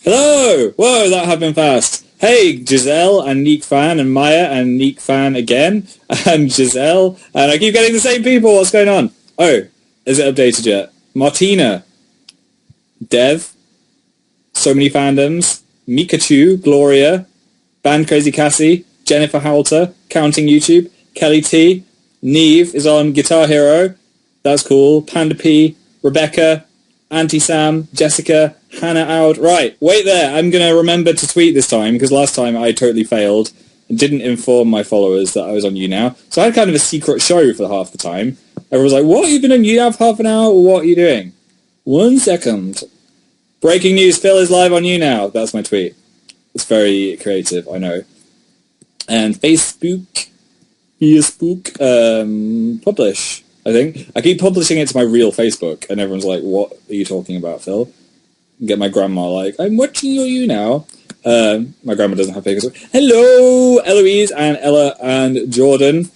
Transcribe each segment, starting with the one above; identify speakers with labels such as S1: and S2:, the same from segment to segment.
S1: Hello! Whoa, that happened fast. Hey, Giselle and Neek Fan and Maya and Neek Fan again and Giselle and I keep getting the same people. What's going on? Oh, is it updated yet? Martina, Dev, so many fandoms, Mikachu, Gloria, Band Crazy Cassie, Jennifer Halter, Counting YouTube, Kelly T, Neve is on Guitar Hero. That's cool. Panda P, Rebecca, Auntie Sam, Jessica, Hannah out. Right, wait there. I'm going to remember to tweet this time because last time I totally failed and didn't inform my followers that I was on Younow. So I had kind of a secret show for half the time. Everyone was like, what? You've been on Younow for half an hour? What are you doing? 1 second. Breaking news, Phil is live on Younow. That's my tweet. It's very creative, I know. And Facebook, publish. I think. I keep publishing it to my real Facebook, and everyone's like, what are you talking about, Phil? Get my grandma like, I'm watching you now. My grandma doesn't have Facebook. Hello, Eloise and Ella and Jordan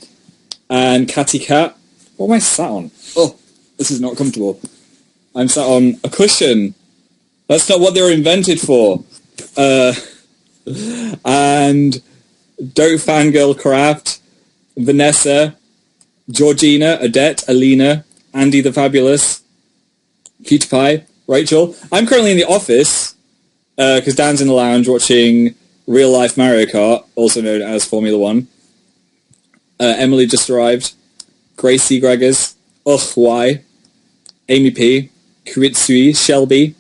S1: and Catty Cat. What am I sat on? Oh, this is not comfortable. I'm sat on a cushion. That's not what they were invented for. And Dope Fangirl Craft, Vanessa, Georgina, Odette, Alina, Andy the Fabulous, Cutie Pie, Rachel. I'm currently in the office because Dan's in the lounge watching Real Life Mario Kart, also known as Formula 1. Emily just arrived. Gracie Gregors, Y, Amy P, Kuritsui, Shelby,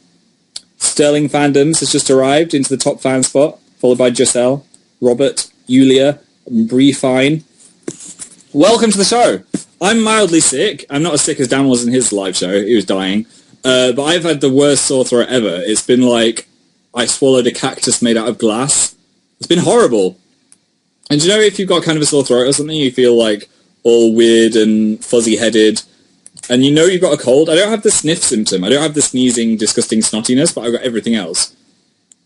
S1: Sterling Fandoms has just arrived into the top fan spot, followed by Giselle, Robert, Yulia, Bree Fine. Welcome to the show. I'm mildly sick. I'm not as sick as Dan was in his live show. He was dying. But I've had the worst sore throat ever. It's been like I swallowed a cactus made out of glass. It's been horrible. And do you know if you've got kind of a sore throat or something, you feel like all weird and fuzzy-headed, and you know you've got a cold? I don't have the sniff symptom. I don't have the sneezing, disgusting snottiness, but I've got everything else.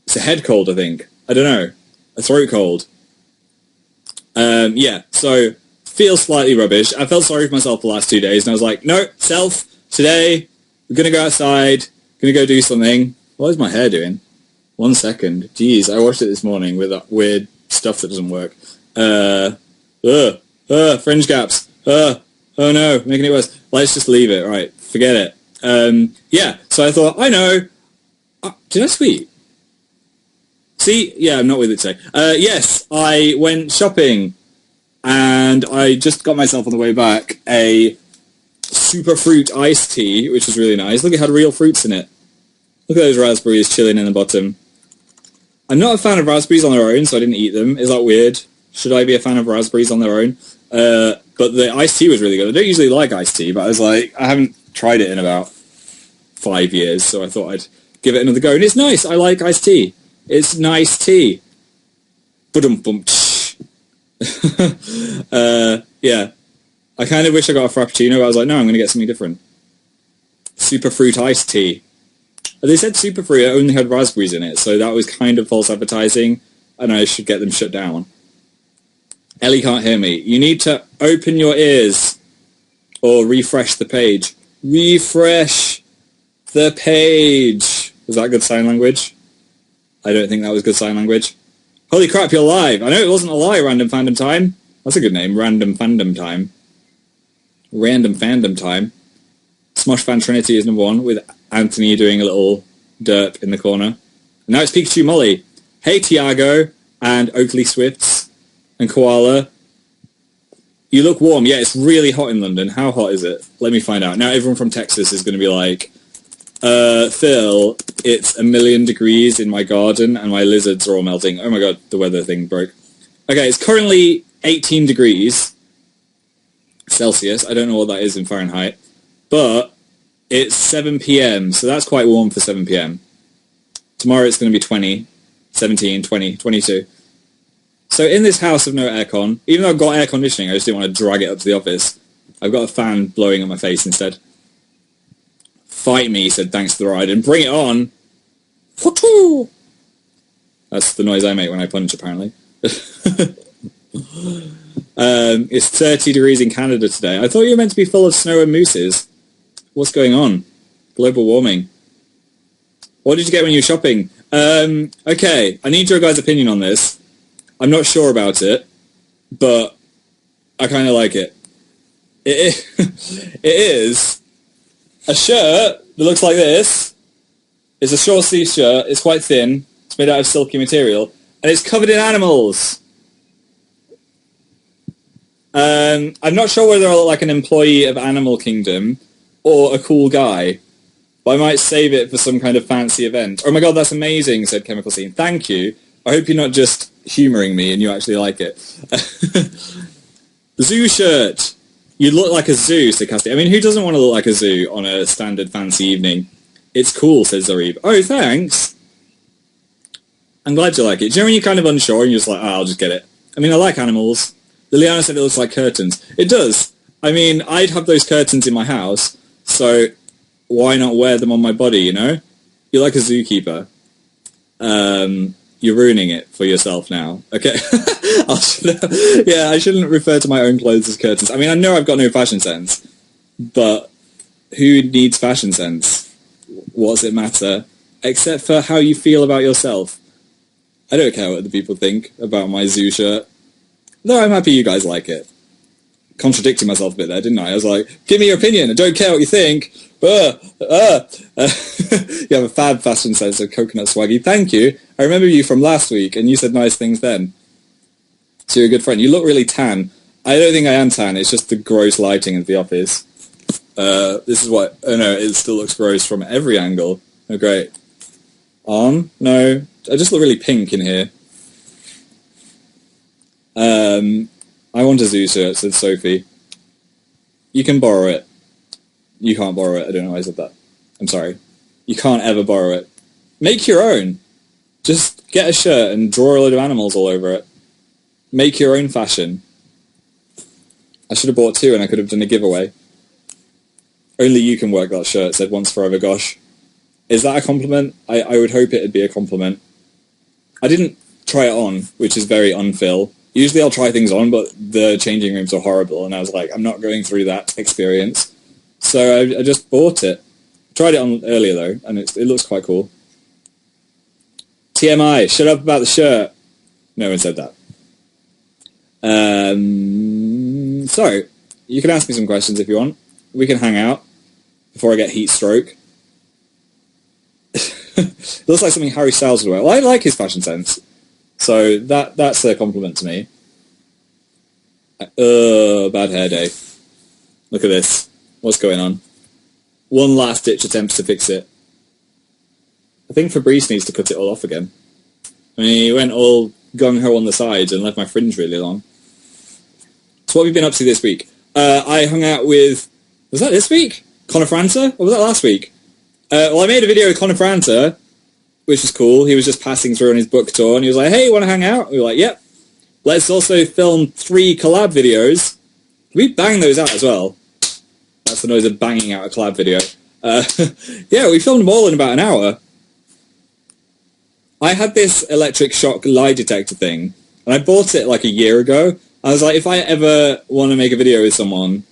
S1: It's a head cold, I think. I don't know. A throat cold. Yeah, so feels slightly rubbish. I felt sorry for myself the last 2 days, and I was like, no, self, today, we're going to go outside, going to go do something. What is my hair doing? 1 second. Jeez, I washed it this morning with that weird stuff that doesn't work. Fringe gaps. Oh no, making it worse. Let's just leave it. Right, forget it. Yeah, so I thought, I know. Did I tweet? See? Yeah, I'm not with it today. Yes, I went shopping, and I just got myself on the way back a super fruit iced tea, which was really nice. Look, it had real fruits in it. Look at those raspberries chilling in the bottom. I'm not a fan of raspberries on their own, so I didn't eat them. Is that weird? Should I be a fan of raspberries on their own? But the iced tea was really good. I don't usually like iced tea, but I was like, I haven't tried it in about 5 years, so I thought I'd give it another go. And it's nice. I like iced tea. It's nice tea. Ba-dum-bum. Yeah. I kind of wish I got a Frappuccino, but I was like, no, I'm going to get something different. Super fruit iced tea. They said super fruit, it only had raspberries in it, so that was kind of false advertising, and I should get them shut down. Ellie can't hear me. You need to open your ears or refresh the page. Refresh the page. Was that good sign language? I don't think that was good sign language. Holy crap, you're live. I know it wasn't a lie, Random Fandom Time. That's a good name, Random Fandom Time. Random Fandom Time. Smosh Fan Trinity is number 1 with Anthony doing a little derp in the corner. And now it's Pikachu Molly. Hey, Tiago and Oakley Swifts and Koala. You look warm. Yeah, it's really hot in London. How hot is it? Let me find out. Now everyone from Texas is going to be like, Phil, it's 1,000,000 degrees in my garden and my lizards are all melting. Oh my god, the weather thing broke. Okay, it's currently 18 degrees Celsius. I don't know what that is in Fahrenheit. But it's 7 p.m., so that's quite warm for 7 p.m. Tomorrow it's going to be 20, 17, 20, 22. So in this house of no aircon, even though I've got air conditioning, I just didn't want to drag it up to the office. I've got a fan blowing on my face instead. Fight me, said thanks to the ride, and bring it on. Woo-hoo! That's the noise I make when I punch, apparently. It's 30 degrees in Canada today. I thought you were meant to be full of snow and mooses. What's going on? Global warming. What did you get when you were shopping? Okay, I need your guys' opinion on this. I'm not sure about it, but I kind of like it. It is a shirt that looks like this. It's a short sleeve shirt. It's quite thin. It's made out of silky material, and it's covered in animals. I'm not sure whether I look like an employee of Animal Kingdom or a cool guy, but I might save it for some kind of fancy event. Oh my god, that's amazing, said Chemical Scene. Thank you. I hope you're not just humouring me and you actually like it. Zoo shirt. You look like a zoo, said Cassie. I mean, who doesn't want to look like a zoo on a standard fancy evening? It's cool, says Zarib. Oh, thanks. I'm glad you like it. Do you know when you're kind of unsure and you're just like, I'll just get it. I mean, I like animals. Liliana said it looks like curtains. It does. I mean, I'd have those curtains in my house, so why not wear them on my body, you know? You're like a zookeeper. You're ruining it for yourself now. Okay. I shouldn't refer to my own clothes as curtains. I mean, I know I've got no fashion sense, but who needs fashion sense? What does it matter? Except for how you feel about yourself. I don't care what the people think about my zoo shirt. No, I'm happy you guys like it. Contradicting myself a bit there, didn't I? I was like, give me your opinion. I don't care what you think. You have a fab fashion sense of coconut swaggy. Thank you. I remember you from last week, and you said nice things then. So you're a good friend. You look really tan. I don't think I am tan. It's just the gross lighting of the office. This is what... Oh, no, it still looks gross from every angle. Oh, great. On? No. I just look really pink in here. I want a zoo shirt, said Sophie. You can borrow it. You can't borrow it. I don't know why I said that. I'm sorry. You can't ever borrow it. Make your own. Just get a shirt and draw a load of animals all over it. Make your own fashion. I should have bought two and I could have done a giveaway. Only you can work that shirt, said Once Forever Gosh. Is that a compliment? I would hope it'd be a compliment. I didn't try it on, which is very unphil. Usually I'll try things on, but the changing rooms are horrible, and I was like, I'm not going through that experience. So I just bought it. Tried it on earlier, though, and it looks quite cool. TMI, shut up about the shirt. No one said that. So, you can ask me some questions if you want. We can hang out before I get heat stroke. It looks like something Harry Styles would wear. Well, I like his fashion sense. So that's a compliment to me. Bad hair day. Look at this. What's going on? One last ditch attempt to fix it. I think Fabrice needs to cut it all off again. I mean, he went all gung-ho on the sides and left my fringe really long. So what have you been up to this week? I hung out with... Was that this week? Connor Franta? Or was that last week? Well, I made a video with Connor Franta, which was cool. He was just passing through on his book tour, and he was like, hey, you want to hang out? We were like, yep. Let's also film 3 collab videos. We banged those out as well. That's the noise of banging out a collab video. Yeah, we filmed them all in about an hour. I had this electric shock lie detector thing, and I bought it like a year ago. I was like, if I ever want to make a video with someone,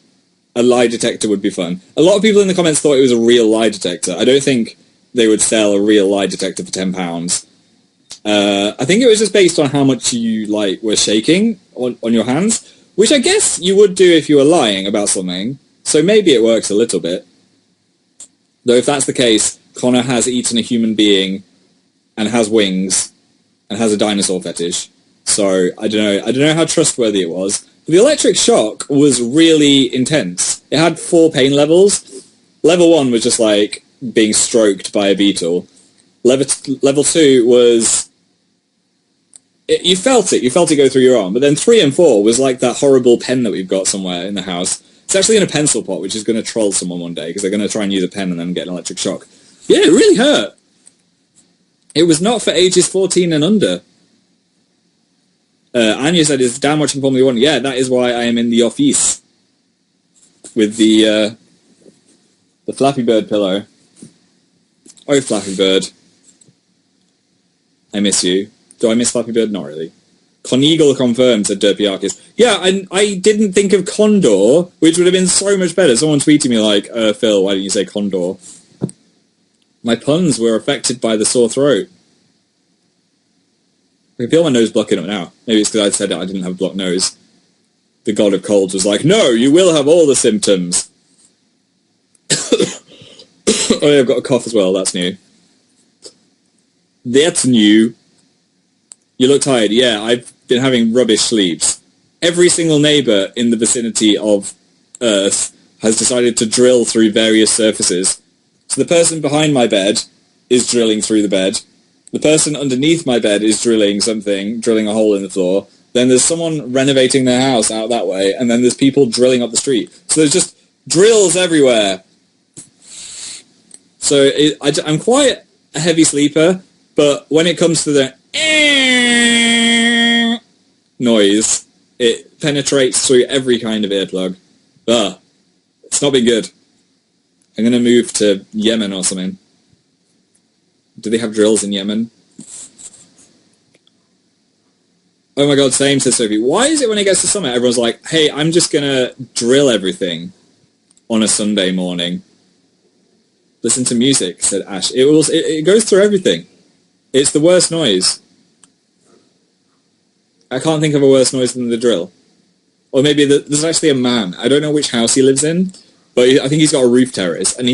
S1: a lie detector would be fun. A lot of people in the comments thought it was a real lie detector. I don't think they would sell a real lie detector for £10. I think it was just based on how much you were shaking on your hands, which I guess you would do if you were lying about something. So maybe it works a little bit. Though if that's the case, Connor has eaten a human being and has wings and has a dinosaur fetish. So I don't know how trustworthy it was. But the electric shock was really intense. It had 4 pain levels. Level 1 was just like being stroked by a beetle. Level 2 was... You felt it go through your arm. But then 3 and 4 was like that horrible pen that we've got somewhere in the house. It's actually in a pencil pot, which is going to troll someone one day, because they're going to try and use a pen and then get an electric shock. Yeah, it really hurt. It was not for ages 14 and under. Anya said, is Dan watching Formula 1? Yeah, that is why I am in the office. With the Flappy Bird pillow. Oh, Flappy Bird. I miss you. Do I miss Flappy Bird? Not really. Coneagle confirmed, said Derpiakis. Yeah, I didn't think of Condor, which would have been so much better. Someone tweeted me like, Phil, why didn't you say Condor? My puns were affected by the sore throat. I can feel my nose blocking up now. Maybe it's because I said I didn't have a blocked nose. The god of colds was like, no, you will have all the symptoms. Oh yeah, I've got a cough as well, that's new. That's new. You look tired. Yeah, I've been having rubbish sleeps. Every single neighbour in the vicinity of Earth has decided to drill through various surfaces. So the person behind my bed is drilling through the bed. The person underneath my bed is drilling a hole in the floor. Then there's someone renovating their house out that way, and then there's people drilling up the street. So there's just drills everywhere. So I'm quite a heavy sleeper, but when it comes to the noise, it penetrates through every kind of earplug. It's not been good. I'm going to move to Yemen or something. Do they have drills in Yemen? Oh my god, same, says Sophie. Why is it when it gets to summer, everyone's like, hey, I'm just going to drill everything on a Sunday morning? Listen to music, said Ash. It goes through everything. It's the worst noise. I can't think of a worse noise than the drill. Or maybe there's actually a man. I don't know which house he lives in, but I think he's got a roof terrace, and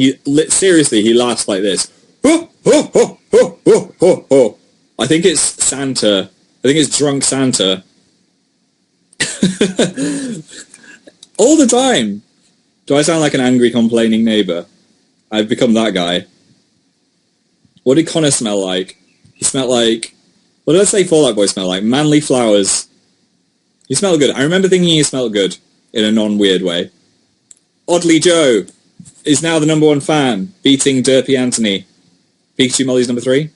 S1: seriously, he laughs like this. Ho, ho, ho, ho, ho, ho, ho. I think it's Santa. I think it's drunk Santa. All the time. Do I sound like an angry, complaining neighbour? I've become that guy. What did Connor smell like? He smelled like... What did I say Fall Out Boy smell like? Manly flowers. He smelled good. I remember thinking he smelled good in a non-weird way. Oddly Joe is now the #1 fan, beating Derpy Anthony. Pikachu Molly's number 3.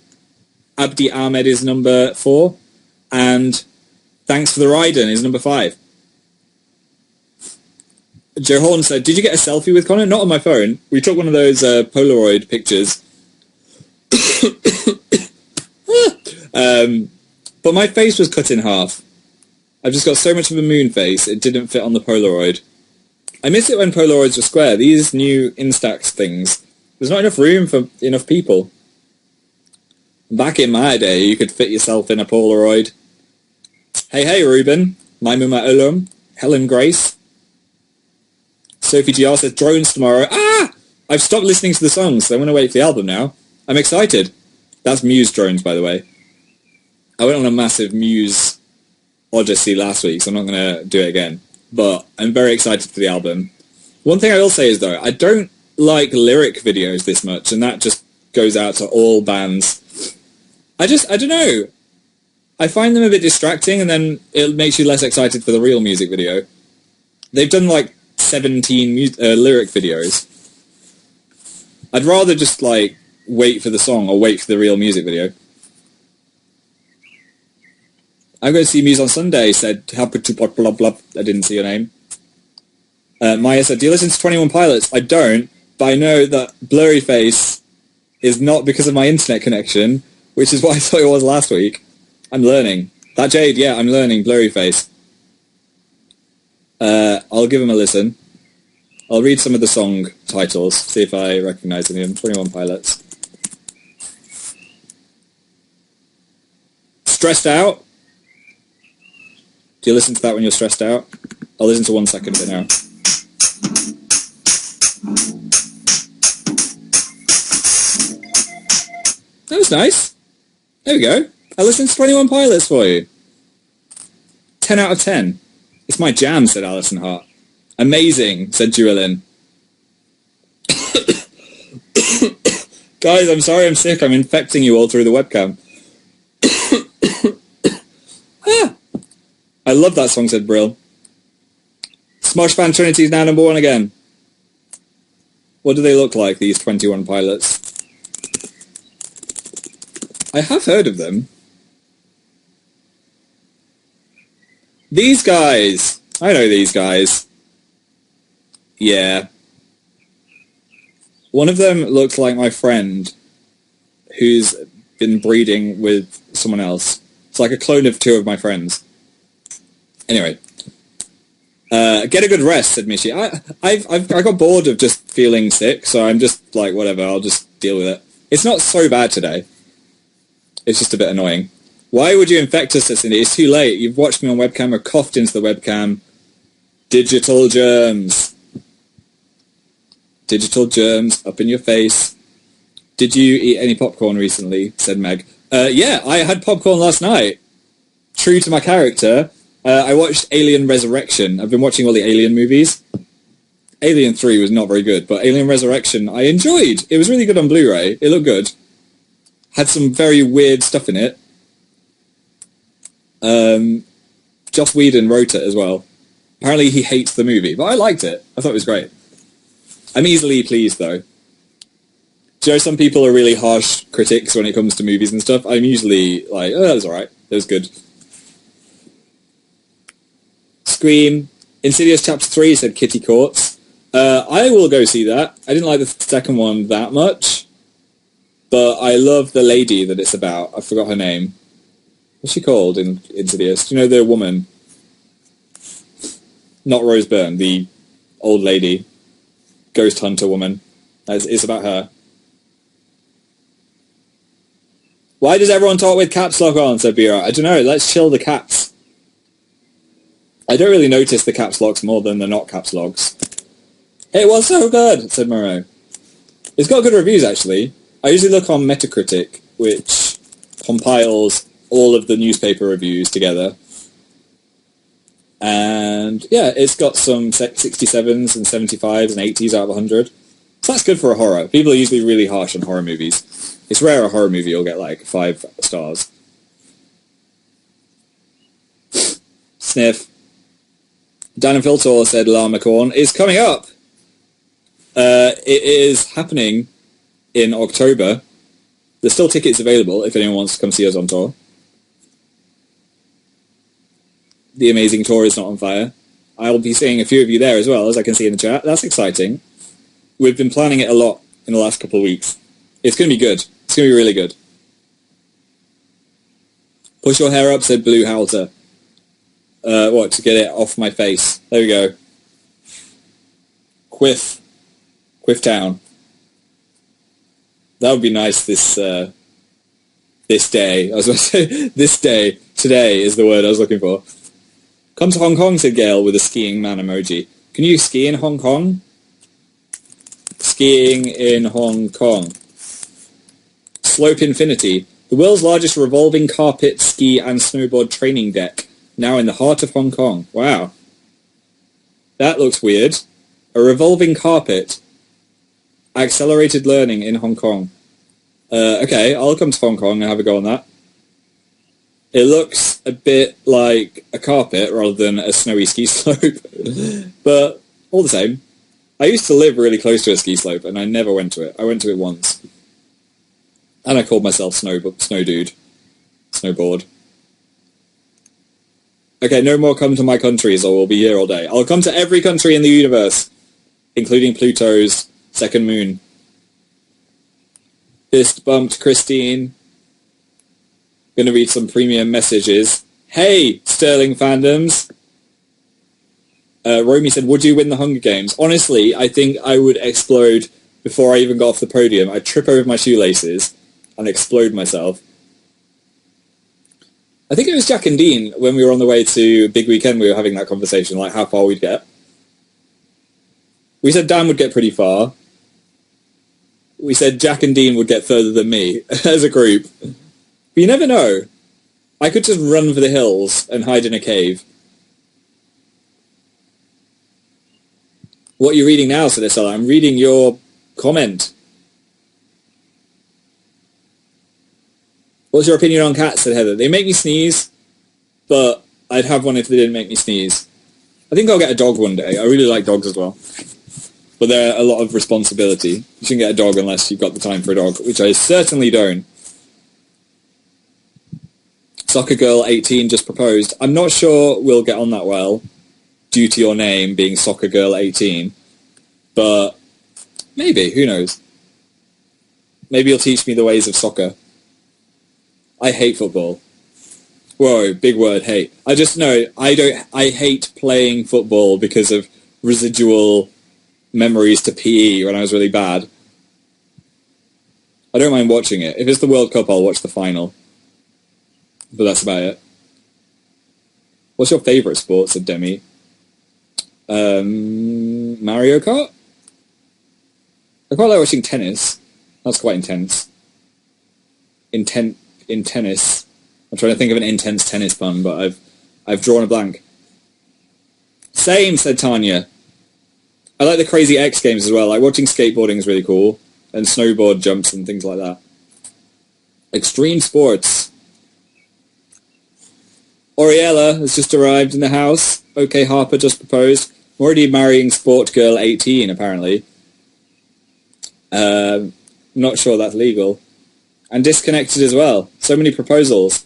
S1: Abdi Ahmed is number 4. And Thanks for the Raiden is number 5. Joe Horn said, did you get a selfie with Connor? Not on my phone. We took one of those Polaroid pictures. But my face was cut in half. I've just got so much of a moon face, it didn't fit on the Polaroid. I miss it when Polaroids were square. These new Instax things, there's not enough room for enough people. Back in my day, you could fit yourself in a Polaroid. Hey, Ruben. Maimuma Ulum. Helen Grace. Sophie GR says, drones tomorrow. I've stopped listening to the songs, so I'm going to wait for the album now. I'm excited. That's Muse drones, by the way. I went on a massive Muse odyssey last week, so I'm not going to do it again. But I'm very excited for the album. One thing I will say is, though, I don't like lyric videos this much, and that just goes out to all bands. I don't know. I find them a bit distracting, and then it makes you less excited for the real music video. They've done, 17 lyric videos. I'd rather just, wait for the song or wait for the real music video. I'm going to see Muse on Sunday, said Happy to blah blah blah. I didn't see your name. Maya said, do you listen to 21 Pilots? I don't, but I know that Blurry Face is not because of my internet connection, which is what I thought it was last week. I'm learning. That Jade, yeah, I'm learning Blurry Face. I'll give him a listen. I'll read some of the song titles, see if I recognise any of them. 21 Pilots. Stressed Out. Do you listen to that when you're stressed out? I'll listen to 1 second of it now. That was nice. There we go. I listened to 21 Pilots for you. 10 out of 10. It's my jam, said Alison Hart. Amazing, said Jewelyn. Guys, I'm sorry I'm sick. I'm infecting you all through the webcam. I love that song, said Brill. Smosh Band Trinity is now #1 again. What do they look like, these 21 Pilots? I have heard of them. These guys! I know these guys. Yeah. One of them looks like my friend who's been breeding with someone else. It's like a clone of 2 of my friends. Anyway. Get a good rest, said Mishi. I got bored of just feeling sick, so I'm just like, whatever, I'll just deal with it. It's not so bad today. It's just a bit annoying. Why would you infect us, Cindy? It's too late. You've watched me on webcam or coughed into the webcam. Digital germs. Digital germs up in your face. Did you eat any popcorn recently? Said Meg. Yeah, I had popcorn last night. True to my character, I watched Alien Resurrection. I've been watching all the Alien movies. Alien 3 was not very good, but Alien Resurrection I enjoyed. It was really good on Blu-ray. It looked good. Had some very weird stuff in it. Joss Whedon wrote it as well. Apparently he hates the movie, but I liked it. I thought it was great. I'm easily pleased, though. Do you know some people are really harsh critics when it comes to movies and stuff? I'm usually like, oh, that was alright. It was good. Scream. Insidious Chapter 3, said Kitty Courts. I will go see that. I didn't like the second one that much, but I love the lady that it's about. I forgot her name. What's she called in Insidious? Do you know the woman? Not Rose Byrne, the old lady. Ghost hunter woman. It's about her. Why does everyone talk with caps lock on, said Bira. I don't know, let's chill the caps. I don't really notice the caps locks more than the not caps locks. It was so good, said Moreau. It's got good reviews, actually. I usually look on Metacritic, which compiles all of the newspaper reviews together. And, yeah, it's got some 67s and 75s and 80s out of 100. So that's good for a horror. People are usually really harsh on horror movies. It's rare a horror movie will get, like, 5 stars. Sniff. Dan and Filtor said Llamacorn is coming up. It is happening in October. There's still tickets available if anyone wants to come see us on tour. The Amazing Tour is not on fire. I'll be seeing a few of you there as well, as I can see in the chat. That's exciting. We've been planning it a lot in the last couple of weeks. It's going to be good. It's going to be really good. Push your hair up, said Blue Halter. What, to get it off my face. There we go. Quiff Town. That would be nice this day. I was going to say, this day. Today is the word I was looking for. Come to Hong Kong, said Gail with a skiing man emoji. Can you ski in Hong Kong? Skiing in Hong Kong. Slope Infinity. The world's largest revolving carpet, ski and snowboard training deck. Now in the heart of Hong Kong. Wow. That looks weird. A revolving carpet. Accelerated learning in Hong Kong. Okay, I'll come to Hong Kong and have a go on that. It looks a bit like a carpet rather than a snowy ski slope. But all the same. I used to live really close to a ski slope and I never went to it. I went to it once. And I called myself Snow Dude. Snowboard. Okay, no more come to my countries or we'll be here all day. I'll come to every country in the universe, including Pluto's second moon. Fist bumped Christine. Gonna read some premium messages. Hey, Sterling fandoms. Romy said, would you win the Hunger Games? Honestly, I think I would explode before I even got off the podium. I'd trip over my shoelaces and explode myself. I think it was Jack and Dean, when we were on the way to Big Weekend, we were having that conversation, like how far we'd get. We said Dan would get pretty far. We said Jack and Dean would get further than me, as a group. But you never know. I could just run for the hills and hide in a cave. What are you reading now, said Estella? I'm reading your comment. What's your opinion on cats, said Heather? They make me sneeze, but I'd have one if they didn't make me sneeze. I think I'll get a dog one day. I really like dogs as well. But they're a lot of responsibility. You shouldn't get a dog unless you've got the time for a dog, which I certainly don't. Soccer Girl 18 just proposed. I'm not sure we'll get on that well, due to your name being Soccer Girl 18. But maybe, who knows? Maybe you'll teach me the ways of soccer. I hate football. Whoa, big word, hate. I just know, I hate playing football because of residual memories to PE when I was really bad. I don't mind watching it. If it's the World Cup, I'll watch the final. But that's about it. What's your favourite sport, said Demi? Mario Kart? I quite like watching tennis. That's quite intense. In tennis. I'm trying to think of an intense tennis pun, but I've drawn a blank. Same, said Tanya. I like the Crazy X games as well. Like watching skateboarding is really cool. And snowboard jumps and things like that. Extreme sports. Oriella has just arrived in the house. OK Harper just proposed. I'm already marrying sport girl 18, apparently. Not sure that's legal. And disconnected as well. So many proposals.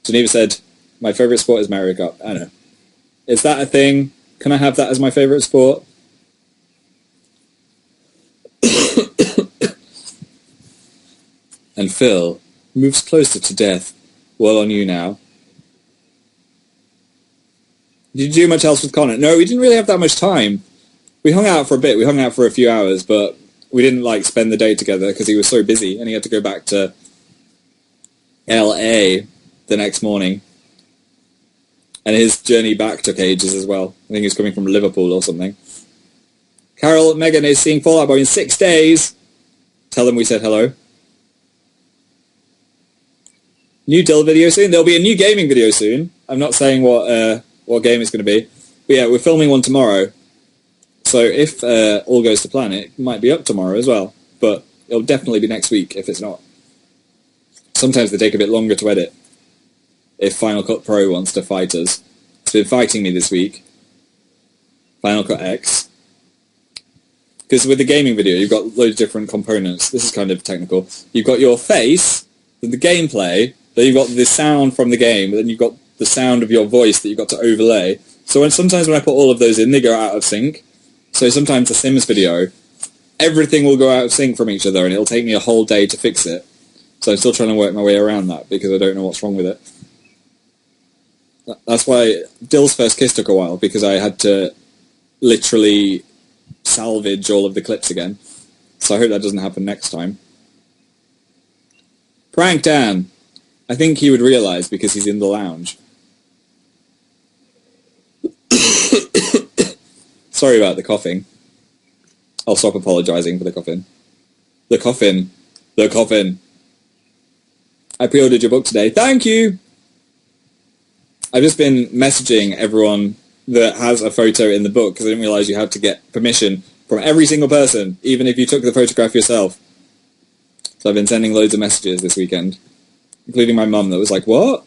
S1: Geneva said, my favourite sport is Mario Kart. I know. Is that a thing? Can I have that as my favourite sport? And Phil moves closer to death. Well on Younow. Did you do much else with Connor? No, we didn't really have that much time. We hung out for a bit. We hung out for a few hours, but we didn't like spend the day together because he was so busy and he had to go back to LA the next morning. And his journey back took ages as well. I think he was coming from Liverpool or something. Carol, Megan is seeing Fallout Boy in 6 days. Tell them we said hello. New Dill video soon. There'll be a new gaming video soon. I'm not saying what game it's going to be. But yeah, we're filming one tomorrow. So if all goes to plan, it might be up tomorrow as well. But it'll definitely be next week if it's not. Sometimes they take a bit longer to edit. If Final Cut Pro wants to fight us. It's been fighting me this week. Final Cut X. Because with the gaming video, you've got loads of different components. This is kind of technical. You've got your face, the gameplay, then you've got the sound from the game, and then you've got the sound of your voice that you've got to overlay. So sometimes when I put all of those in, they go out of sync. So sometimes the Sims video, everything will go out of sync from each other, and it'll take me a whole day to fix it. So I'm still trying to work my way around that, because I don't know what's wrong with it. That's why Dill's first kiss took a while, because I had to literally salvage all of the clips again. So I hope that doesn't happen next time. Prank Dan. I think he would realise because he's in the lounge. Sorry about the coughing. I'll stop apologising for the coughing. The coffin. The coffin. I pre-ordered your book today. Thank you! I've just been messaging everyone that has a photo in the book because I didn't realise you had to get permission from every single person, even if you took the photograph yourself. So I've been sending loads of messages this weekend, including my mum that was like, what? I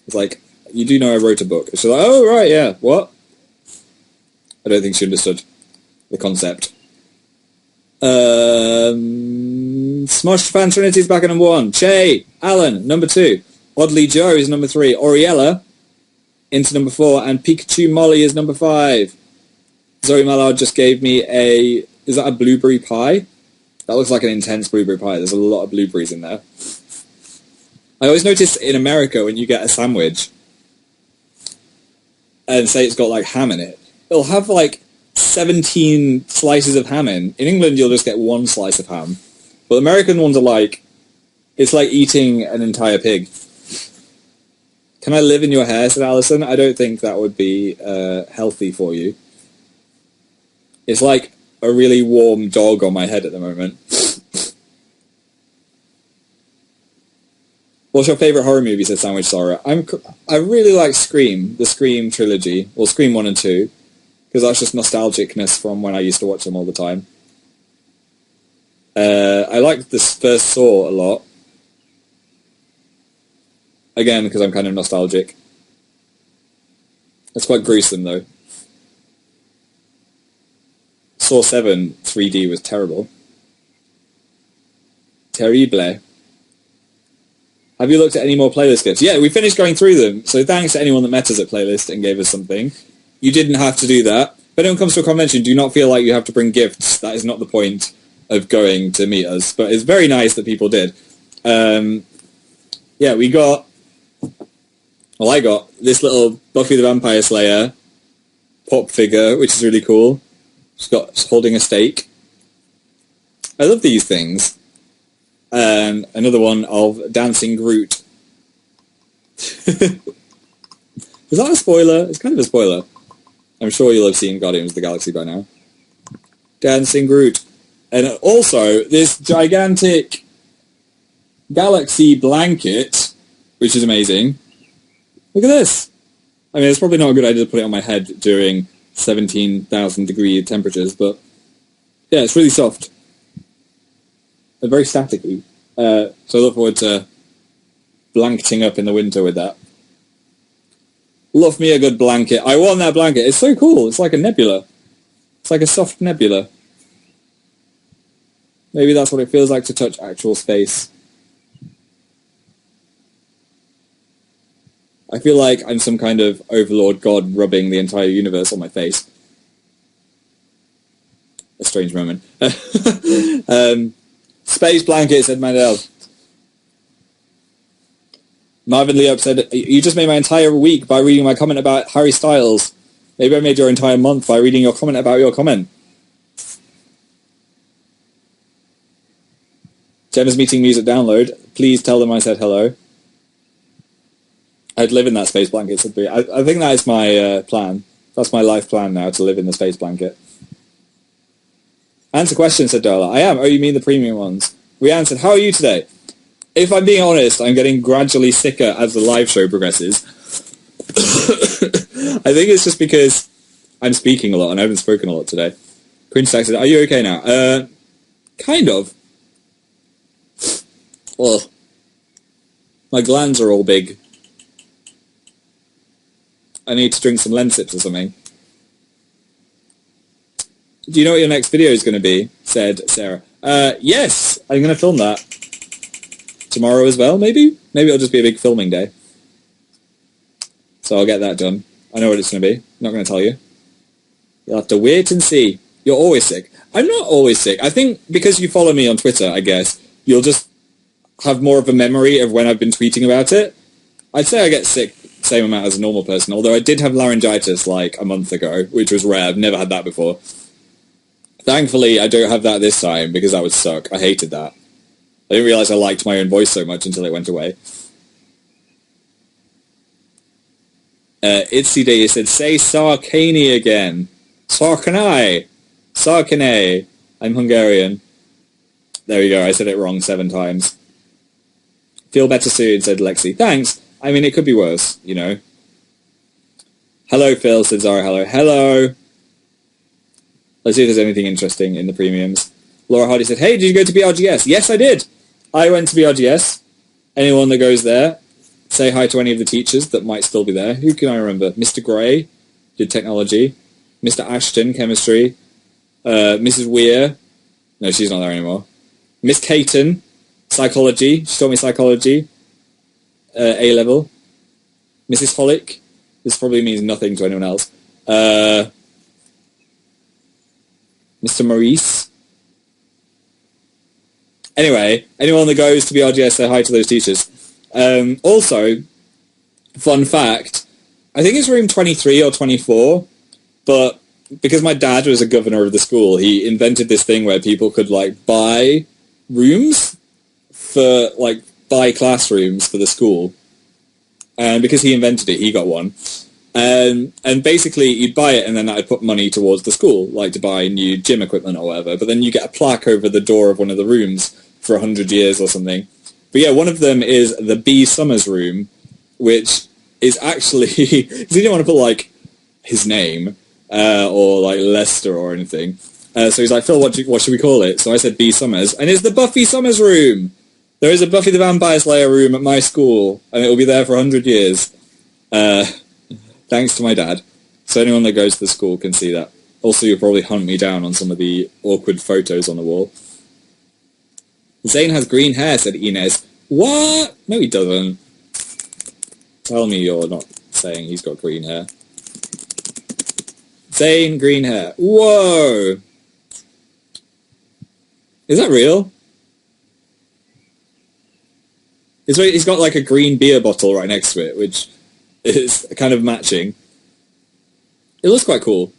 S1: was like, you do know I wrote a book. And she's like, oh, right, yeah, what? I don't think she understood the concept. Smosh Fan Trinity's back at number 1. Che, Alan, number 2. Oddly Joe is number 3. Oriella into number 4. And Pikachu Molly is number 5. Zoe Mallard just gave me a... Is that a blueberry pie? That looks like an intense blueberry pie. There's a lot of blueberries in there. I always notice in America when you get a sandwich and say it's got like ham in it, it'll have like 17 slices of ham in. In England, you'll just get 1 slice of ham. But American ones are like, it's like eating an entire pig. Can I live in your hair, said Alison? I don't think that would be healthy for you. It's like a really warm dog on my head at the moment. What's your favourite horror movie, said Sandwich Sora? I really like Scream, the Scream trilogy, or Scream 1 and 2, because that's just nostalgicness from when I used to watch them all the time. I liked this first Saw a lot. Again, because I'm kind of nostalgic. It's quite gruesome, though. Saw 7 3D was terrible. Terrible. Have you looked at any more playlist clips? Yeah, we finished going through them, so thanks to anyone that met us at Playlist and gave us something. You didn't have to do that. If anyone comes to a convention, do not feel like you have to bring gifts. That is not the point of going to meet us, but it's very nice that people did. Yeah, we got... Well, I got this little Buffy the Vampire Slayer pop figure, which is really cool. She's holding a steak. I love these things. and another one of Dancing Groot. Is that a spoiler? It's kind of a spoiler. I'm sure you'll have seen Guardians of the Galaxy by now. Dancing Groot. And also, this gigantic galaxy blanket, which is amazing. Look at this. I mean, it's probably not a good idea to put it on my head during 17,000 degree temperatures, but yeah, it's really soft. And very staticky. So I look forward to blanketing up in the winter with that. Love me a good blanket. I want that blanket. It's so cool. It's like a nebula. It's like a soft nebula. Maybe that's what it feels like to touch actual space. I feel like I'm some kind of overlord god rubbing the entire universe on my face. A strange moment. Space blanket, said Mandel. Marvin Lee said, you just made my entire week by reading my comment about Harry Styles. Maybe I made your entire month by reading your comment about your comment. Gemma's meeting music download. Please tell them I said hello. I'd live in that space blanket. I think that is my plan. That's my life plan now, to live in the space blanket. Answer question, said Darla. I am. Oh, you mean the premium ones? We answered, how are you today? If I'm being honest, I'm getting gradually sicker as the live show progresses. I think it's just because I'm speaking a lot and I haven't spoken a lot today. Cringe Stack said, are you okay now? Kind of. Well, my glands are all big. I need to drink some Lensips or something. Do you know what your next video is going to be? Said Sarah. Yes, I'm going to film that. Tomorrow as well, maybe? Maybe it'll just be a big filming day. So I'll get that done. I know what it's going to be. I'm not going to tell you. You'll have to wait and see. You're always sick. I'm not always sick. I think because you follow me on Twitter, I guess, you'll just have more of a memory of when I've been tweeting about it. I'd say I get sick the same amount as a normal person, although I did have laryngitis like a month ago, which was rare. I've never had that before. Thankfully, I don't have that this time, because that would suck. I hated that. I didn't realise I liked my own voice so much until it went away. Itsy Day said, say Sarkany again. Sarkany. Sarkany. I'm Hungarian. There we go, I said it wrong 7 times. Feel better soon, said Lexi. Thanks. I mean, it could be worse, you know. Hello, Phil, said Zara. Hello. Hello. Let's see if there's anything interesting in the premiums. Laura Hardy said, hey, did you go to BRGS? Yes, I did. I went to BRGS. Anyone that goes there, say hi to any of the teachers that might still be there. Who can I remember? Mr. Gray did technology. Mr. Ashton, chemistry. Mrs. Weir. No, she's not there anymore. Miss Caton, psychology. She taught me psychology. A-level. Mrs. Hollick. This probably means nothing to anyone else. Mr. Maurice. Anyway, anyone that goes to BRGS, say hi to those teachers. Also, fun fact, I think it's room 23 or 24, but because my dad was a governor of the school, he invented this thing where people could, like, buy rooms for, like, buy classrooms for the school. And because he invented it, he got one. And basically, you'd buy it, and then I'd put money towards the school, like to buy new gym equipment or whatever. But then you get a plaque over the door of one of the rooms for 100 years or something. But yeah, one of them is the B. Summers room, which is actually... because he didn't want to put, like, his name, or, like, Lester or anything. So he's like, Phil, what should we call it? So I said B. Summers, and it's the Buffy Summers room! There is a Buffy the Vampire Slayer room at my school, and it will be there for 100 years. Thanks to my dad. So anyone that goes to the school can see that. Also, you'll probably hunt me down on some of the awkward photos on the wall. Zane has green hair, said Inez. What? No, he doesn't. Tell me you're not saying he's got green hair. Zane, green hair. Whoa! Is that real? He's got like a green beer bottle right next to it, which is kind of matching. It looks quite cool.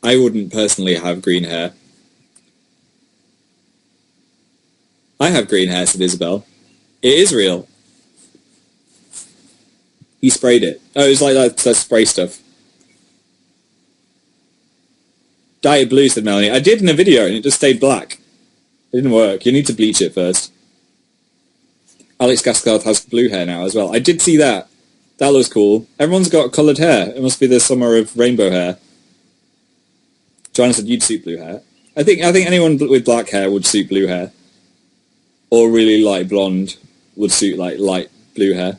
S1: I wouldn't personally have green hair. I have green hair, said Isabel. It is real. He sprayed it. Oh, it was like that spray stuff. Dye it blue, said Melanie. I did in a video and it just stayed black. It didn't work. You need to bleach it first. Alex Gaskarth has blue hair now as well. I did see that. That looks cool. Everyone's got coloured hair. It must be the summer of rainbow hair. Joanna said you'd suit blue hair. I think anyone with black hair would suit blue hair. Or really light blonde would suit like light blue hair.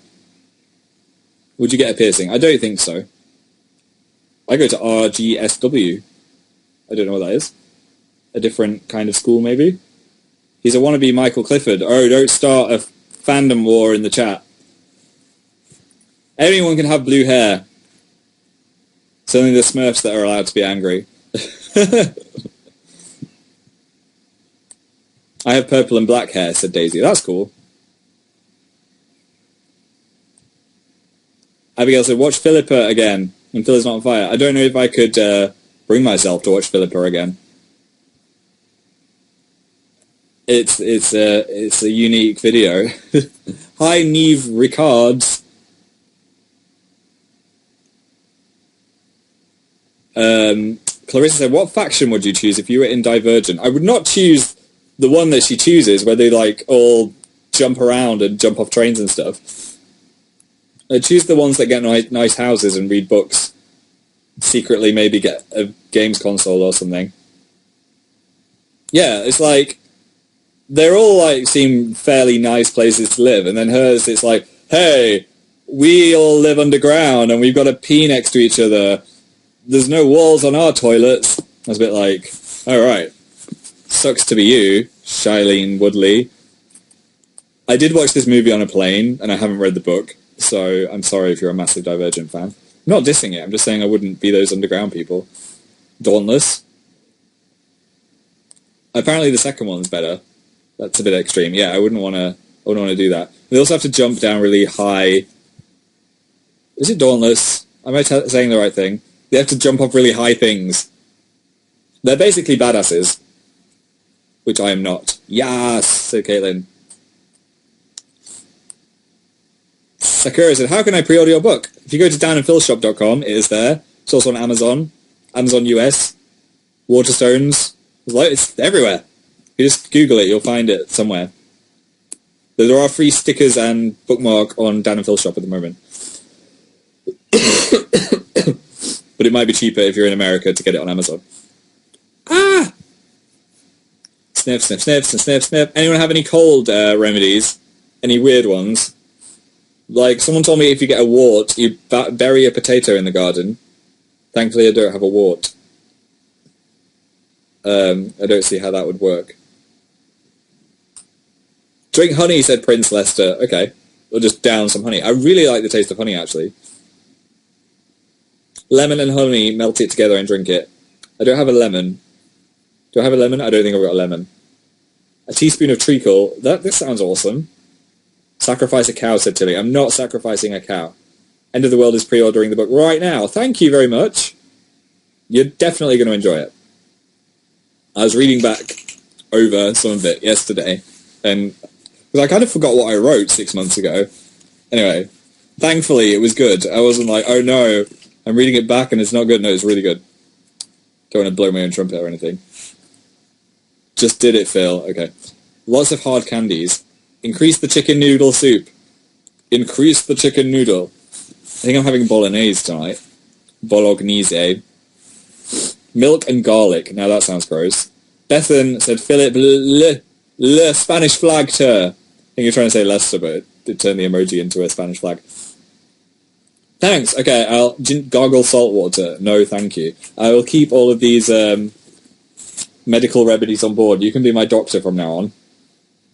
S1: Would you get a piercing? I don't think so. I go to RGSW. I don't know what that is. A different kind of school, maybe? He's a wannabe Michael Clifford. Oh, don't start a fandom war in the chat. Anyone can have blue hair. It's only the Smurfs that are allowed to be angry. I have purple and black hair, said Daisy. That's cool. Abigail said, watch Philippa again. And Philippa's not on fire. I don't know if I could bring myself to watch Philippa again. It's a unique video. Hi, Neve Ricards. Clarissa said, what faction would you choose if you were in Divergent? I would not choose the one that she chooses, where they like all jump around and jump off trains and stuff. I'd choose the ones that get nice houses and read books. Secretly maybe get a games console or something. Yeah, it's like, they're all like seem fairly nice places to live, and then hers, it's like, hey, we all live underground and we've got to pee next to each other. There's no walls on our toilets. I was a bit like, alright. Sucks to be you, Shailene Woodley. I did watch this movie on a plane, and I haven't read the book, so I'm sorry if you're a massive Divergent fan. I'm not dissing it, I'm just saying I wouldn't be those underground people. Dauntless. Apparently the second one's better. That's a bit extreme. Yeah, I wouldn't want to do that. They also have to jump down really high. Is it Dauntless? Am I saying the right thing? They have to jump off really high things. They're basically badasses. Which I am not. Yes, said Caitlin. Sakura said, how can I pre-order your book? If you go to danandphilshop.com, it is there. It's also on Amazon. Amazon US. Waterstones. It's everywhere. If you just Google it, you'll find it somewhere. There are free stickers and bookmark on Dan and Phil Shop at the moment. But it might be cheaper if you're in America to get it on Amazon. Ah! Sniff, sniff, sniff, sniff, sniff, sniff. Anyone have any cold remedies? Any weird ones? Like, someone told me if you get a wart, you bury a potato in the garden. Thankfully, I don't have a wart. I don't see how that would work. Drink honey, said Prince Lester. Okay. Or just down some honey. I really like the taste of honey, actually. Lemon and honey, melt it together and drink it. I don't have a lemon. Do I have a lemon? I don't think I've got a lemon. A teaspoon of treacle. This sounds awesome. Sacrifice a cow, said Tilly. I'm not sacrificing a cow. End of the World is pre-ordering the book right now. Thank you very much. You're definitely going to enjoy it. I was reading back over some of it yesterday, and because I kind of forgot what I wrote 6 months ago. Anyway, thankfully it was good. I wasn't like, oh no, I'm reading it back and it's not good. No, it's really good. Don't want to blow my own trumpet or anything. Just did it, Phil. Okay. Lots of hard candies. Increase the chicken noodle soup. Increase the chicken noodle. I think I'm having bolognese tonight. Bolognese. Milk and garlic. Now that sounds gross. Bethan said, Philip, le Spanish flag ter. I think you're trying to say Leicester, but it turned the emoji into a Spanish flag. Thanks. Okay, I'll gargle salt water. No, thank you. I will keep all of these medical remedies on board. You can be my doctor from now on.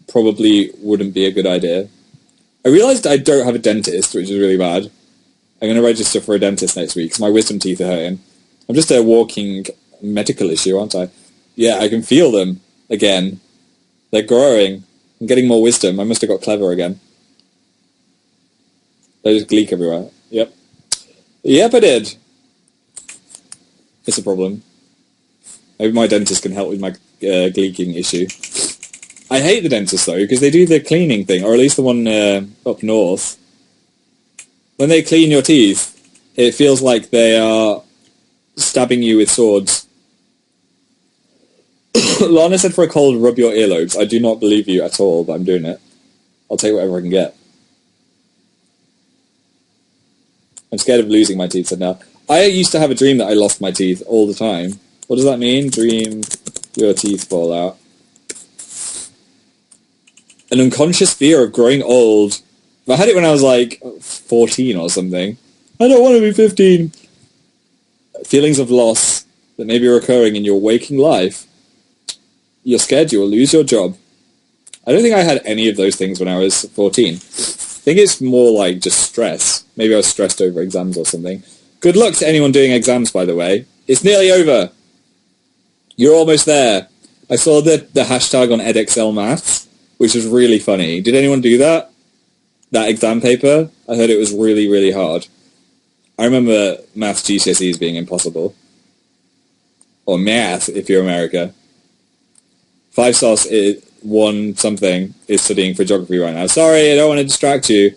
S1: Probably wouldn't be a good idea. I realised I don't have a dentist, which is really bad. I'm going to register for a dentist next week because my wisdom teeth are hurting. I'm just a walking medical issue, aren't I? Yeah, I can feel them again. They're growing. I'm getting more wisdom. I must have got clever again. They just gleek everywhere. Yep. Yep, I did. It's a problem. Maybe my dentist can help with my gleeking issue. I hate the dentist, though, because they do the cleaning thing, or at least the one up north. When they clean your teeth, it feels like they are stabbing you with swords. Lana said for a cold, rub your earlobes. I do not believe you at all, but I'm doing it. I'll take whatever I can get. I'm scared of losing my teeth, said now. I used to have a dream that I lost my teeth all the time. What does that mean? Dream your teeth fall out. An unconscious fear of growing old. I had it when I was like 14 or something. I don't want to be 15. Feelings of loss that may be recurring in your waking life. You're scared you will lose your job. I don't think I had any of those things when I was 14. I think it's more like just stress. Maybe I was stressed over exams or something. Good luck to anyone doing exams, by the way. It's nearly over. You're almost there. I saw the hashtag on edXL Maths, which was really funny. Did anyone do that? That exam paper? I heard it was really, really hard. I remember maths GCSEs being impossible. Or math, if you're America. 5 stars is one something is studying for geography right now. Sorry, I don't want to distract you.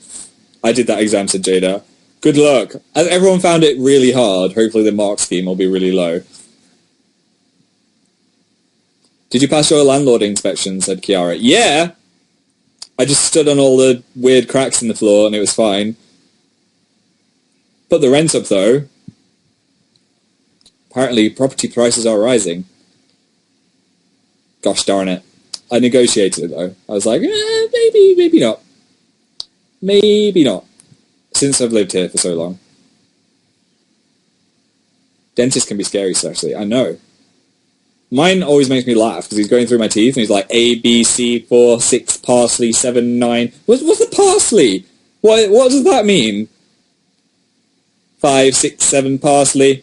S1: I did that exam, said Jada. Good luck. As everyone found it really hard, hopefully the mark scheme will be really low. Did you pass your landlord inspection, said Kiara. Yeah! I just stood on all the weird cracks in the floor and it was fine. Put the rent up, though. Apparently, property prices are rising. Gosh darn it. I negotiated it, though. I was like, maybe not. Maybe not. Since I've lived here for so long. Dentists can be scary, especially. I know. Mine always makes me laugh, because he's going through my teeth, and he's like, A, B, C, 4, 6, parsley, 7, 9. What's the parsley? What does that mean? 5, 6, 7, parsley.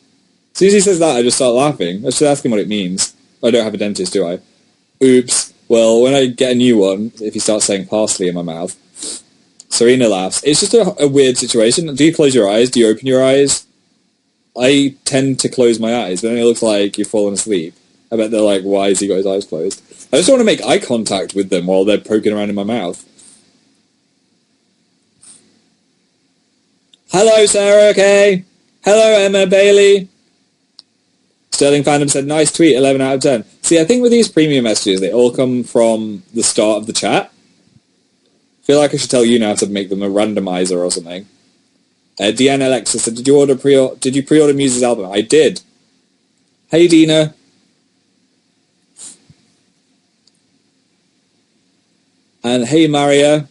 S1: As soon as he says that, I just start laughing. I should ask him what it means. I don't have a dentist, do I? Oops. Well, when I get a new one, if he starts saying parsley in my mouth. Serena laughs. It's just a weird situation. Do you close your eyes? Do you open your eyes? I tend to close my eyes, but then it looks like you've fallen asleep. I bet they're like, why has he got his eyes closed? I just don't want to make eye contact with them while they're poking around in my mouth. Hello, Sarah, okay? Hello, Emma Bailey. Sterling Fandom said, nice tweet, 11 out of 10. See, I think with these premium messages, they all come from the start of the chat. I feel like I should tell you now to make them a randomizer or something. Deanna Alexa said, did you pre-order Muse's album? I did. Hey, Dina. And hey, Maria.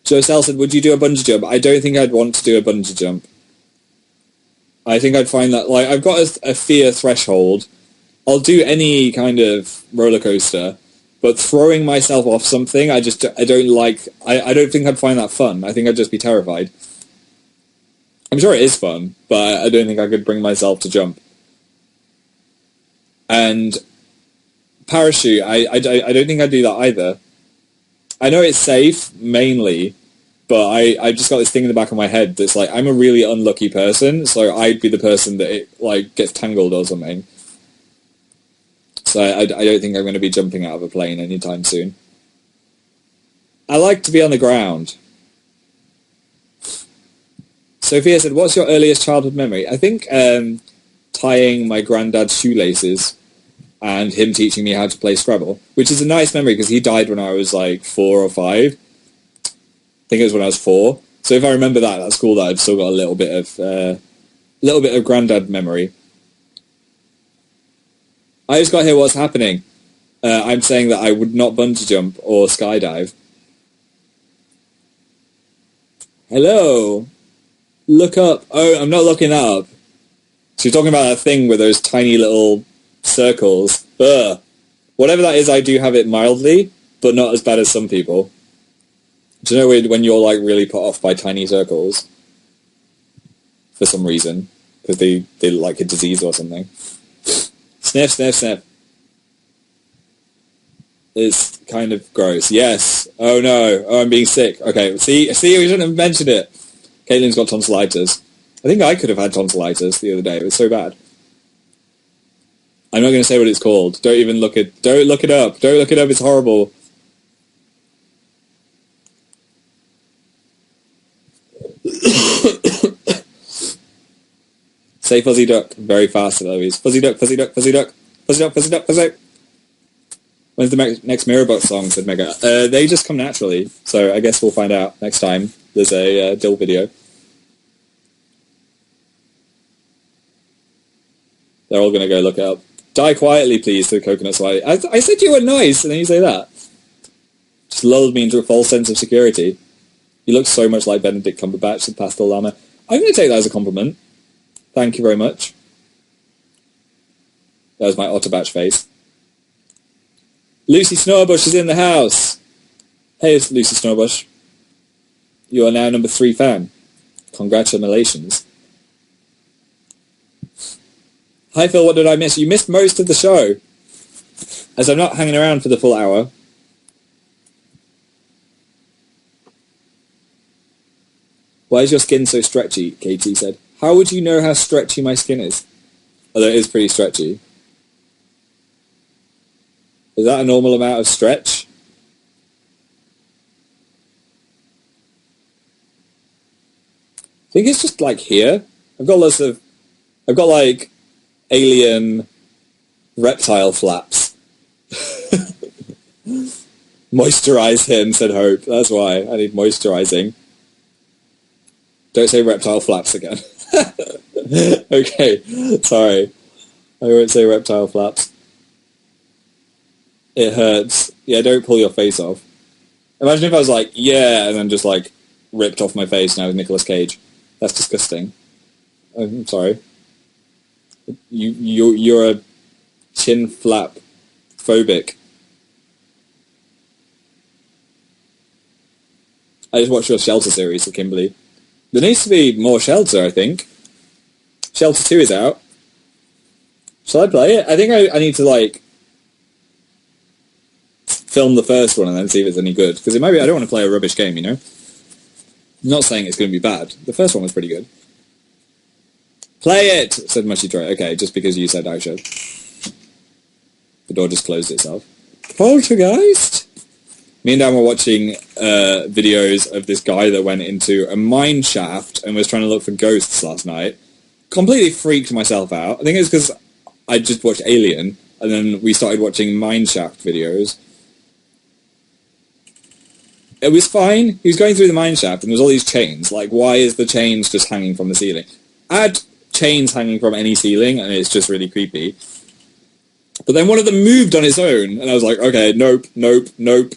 S1: Joselle said, would you do a bungee jump? I don't think I'd want to do a bungee jump. I think I'd find that, like, I've got a fear threshold. I'll do any kind of roller coaster, but throwing myself off something, I don't like, I don't think I'd find that fun. I think I'd just be terrified. I'm sure it is fun, but I don't think I could bring myself to jump. And parachute, I don't think I'd do that either. I know it's safe, mainly, but I just got this thing in the back of my head that's like, I'm a really unlucky person, so I'd be the person that it, like, gets tangled or something. So I don't think I'm going to be jumping out of a plane anytime soon. I like to be on the ground. Sophia said, what's your earliest childhood memory? I think tying my granddad's shoelaces and him teaching me how to play Scrabble, which is a nice memory because he died when I was like 4 or 5. I think it was when I was 4. So if I remember that, that's cool that I've still got a little bit of granddad memory. I just got to hear what's happening. I'm saying that I would not bungee jump or skydive. Hello. Look up. Oh, I'm not looking that up. She's talking about a thing with those tiny little circles. Ugh. Whatever that is, I do have it mildly, but not as bad as some people. Do you know when you're like really put off by tiny circles? For some reason. Because they look like a disease or something. Sniff, sniff, sniff. It's kind of gross. Yes. Oh no. Oh, I'm being sick. Okay, see, we shouldn't have mentioned it. Caitlin's got tonsillitis. I think I could have had tonsillitis the other day. It was so bad. I'm not going to say what it's called. Don't look it up. Don't look it up. It's horrible. Say fuzzy duck very fast, Eloise. Fuzzy duck, fuzzy duck, fuzzy duck. Fuzzy duck, fuzzy duck, fuzzy duck. When's the next Mirrorbot song, said Mega. They just come naturally, so I guess we'll find out next time there's a Dill video. They're all going to go look it up. Die quietly, please, to the Coconut Swiley. I said you were nice, and then you say that. Just lulled me into a false sense of security. You look so much like Benedict Cumberbatch, the Pastel Llama. I'm going to take that as a compliment. Thank you very much. That was my Otterbatch face. Lucy Snorbush is in the house. Hey, it's Lucy Snorbush. You are now number 3 fan. Congratulations. Hi Phil, what did I miss? You missed most of the show. As I'm not hanging around for the full hour. Why is your skin so stretchy? Katie said. How would you know how stretchy my skin is? Although it is pretty stretchy. Is that a normal amount of stretch? I think it's just like here. I've got like alien reptile flaps. Moisturize him, said Hope. That's why I need moisturizing. Don't say reptile flaps again. Okay, sorry. I won't say reptile flaps. It hurts. Yeah, don't pull your face off. Imagine if I was like, yeah, and then just like ripped off my face now with Nicolas Cage. That's disgusting. I'm sorry. You're a chin flap phobic. I just watched your Shelter series for Kimberly. There needs to be more Shelter, I think. Shelter 2 is out. Shall I play it? I think I need to, like, film the first one and then see if it's any good. Because it might be, I don't want to play a rubbish game, you know? I'm not saying it's going to be bad. The first one was pretty good. Play it, said Mushy Troy. Okay, just because you said I should. The door just closed itself. Poltergeist? Me and Dan were watching videos of this guy that went into a mine shaft and was trying to look for ghosts last night. Completely freaked myself out. I think it was because I just watched Alien, and then we started watching mine shaft videos. It was fine. He was going through the mine shaft, and there's all these chains. Like, why is the chains just hanging from the ceiling? Add chains hanging from any ceiling, and it's just really creepy. But then one of them moved on its own, and I was like, okay, nope, nope, nope.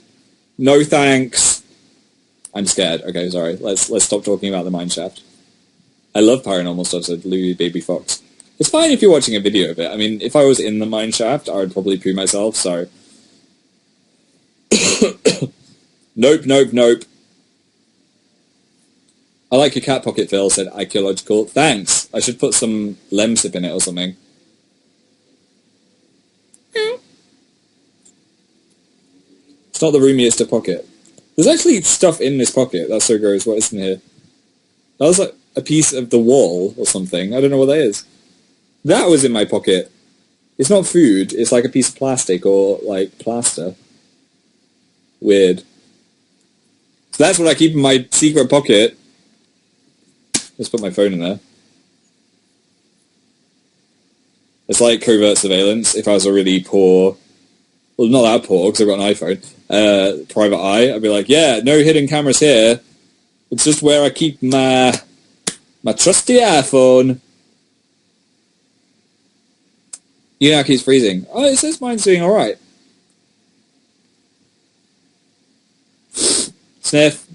S1: No thanks. I'm scared. Okay, sorry. Let's stop talking about the mine shaft. I love paranormal stuff, said Louie Baby Fox. It's fine if you're watching a video of it. I mean, if I was in the mine shaft, I would probably poo myself, so... Nope, nope, nope. I like your cat pocket, Phil, said Archaeological. Thanks. I should put some lemsip in it or something. It's not the roomiest of pocket. There's actually stuff in this pocket. That's so gross. What is in here? That was like a piece of the wall or something. I don't know what that is. That was in my pocket. It's not food. It's like a piece of plastic or like plaster. Weird. So that's what I keep in my secret pocket. Let's put my phone in there. It's like covert surveillance. If I was a really poor... Well, not that poor, because I've got an iPhone. Private eye. I'd be like, yeah, no hidden cameras here. It's just where I keep my trusty iPhone. Yeah, it keeps freezing. Oh, it says mine's doing alright. Sniff.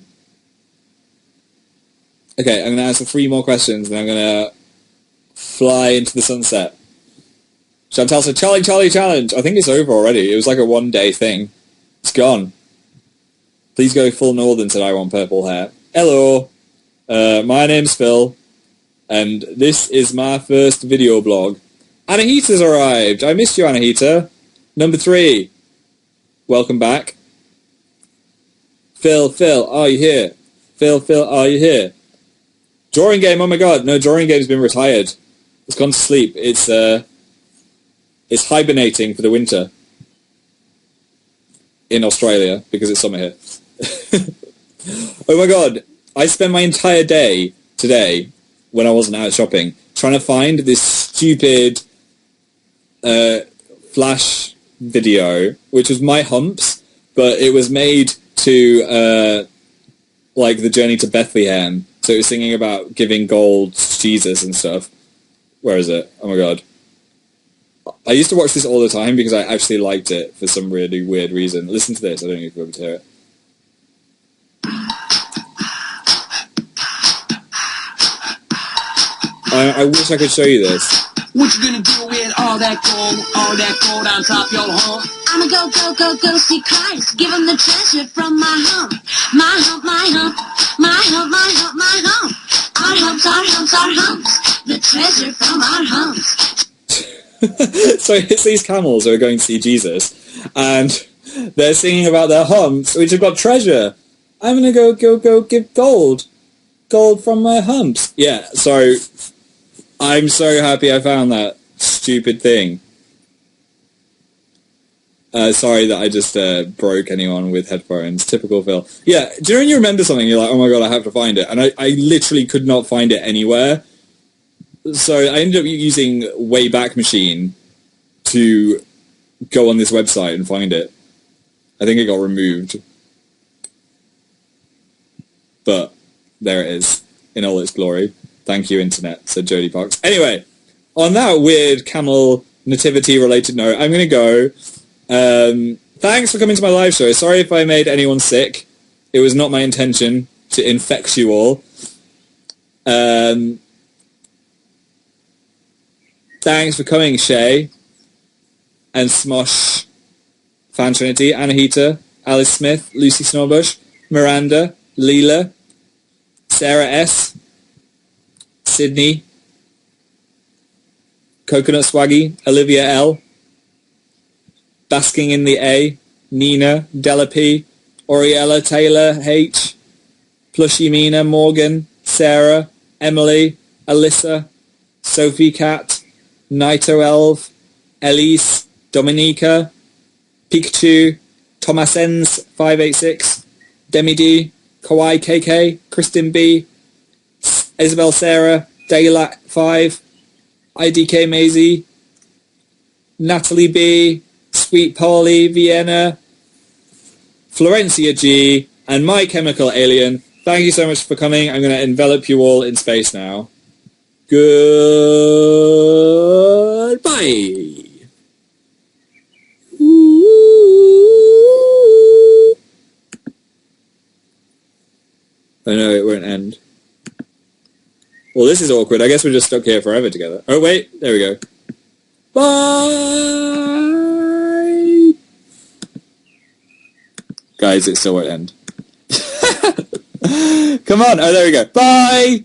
S1: Okay, I'm going to answer 3 more questions, and I'm going to fly into the sunset. Chantal said, Charlie, challenge. I think it's over already. It was like a 1-day thing. It's gone. Please go full northern, said I want purple hair. Hello. My name's Phil, and this is my first video blog. Anahita's arrived. I missed you, Anahita. Number 3. Welcome back. Phil, are you here? Phil, are you here? Drawing game, oh my god. No, drawing game's been retired. It's gone to sleep. It's hibernating for the winter in Australia because it's summer here. Oh my god, I spend my entire day today when I wasn't out shopping, trying to find this stupid Flash video, which was my humps, but it was made to like the journey to Bethlehem. So it was singing about giving gold to Jesus and stuff. Where is it? Oh my god. I used to watch this all the time because I actually liked it for some really weird reason. Listen to this. I don't know if you'll be able to hear it. I wish I could show you this.
S2: What you gonna do with all that gold on top your hump?
S3: I'ma go see Christ. Give him the treasure from my hump. My hump, my hump, my hump, my hump, my hump. Our humps, our humps, our humps. The treasure from our humps.
S1: So it's these camels who are going to see Jesus, and they're singing about their humps, which have got treasure. I'm gonna go give gold from my humps. Yeah, so I'm so happy I found that stupid thing. Sorry that I just broke anyone with headphones. Typical Phil. Yeah, do you know when you remember something, you're like, oh my god, I have to find it. And I literally could not find it anywhere. So I ended up using Wayback Machine to go on this website and find it. I think it got removed. But there it is, in all its glory. Thank you, Internet, said Jodie Parks. Anyway, on that weird camel nativity-related note, I'm going to go. Thanks for coming to my live show. Sorry if I made anyone sick. It was not my intention to infect you all. Thanks for coming, Shay. And Smosh, Fan Trinity, Anahita, Alice Smith, Lucy Snowbush, Miranda, Leela, Sarah S., Sydney, Coconut Swaggy, Olivia L., Basking in the A, Nina, Della P, Oriella Taylor H, Plushy Mina, Morgan, Sarah, Emily, Alyssa, Sophie Cat, Naito Elv, Elise, Dominica, Pikachu, Thomasens 586, Demi D, Kawaii KK, Kristen B, Isabel Sarah, Daylat 5, IDK Maisie, Natalie B, Sweet Polly, Vienna, Florencia G, and My Chemical Alien. Thank you so much for coming. I'm going to envelop you all in space now. Goodbye. Oh no, it won't end. Well, this is awkward. I guess we're just stuck here forever together. Oh wait, there we go. Bye! Guys, it still won't end. Come on. Oh, there we go. Bye!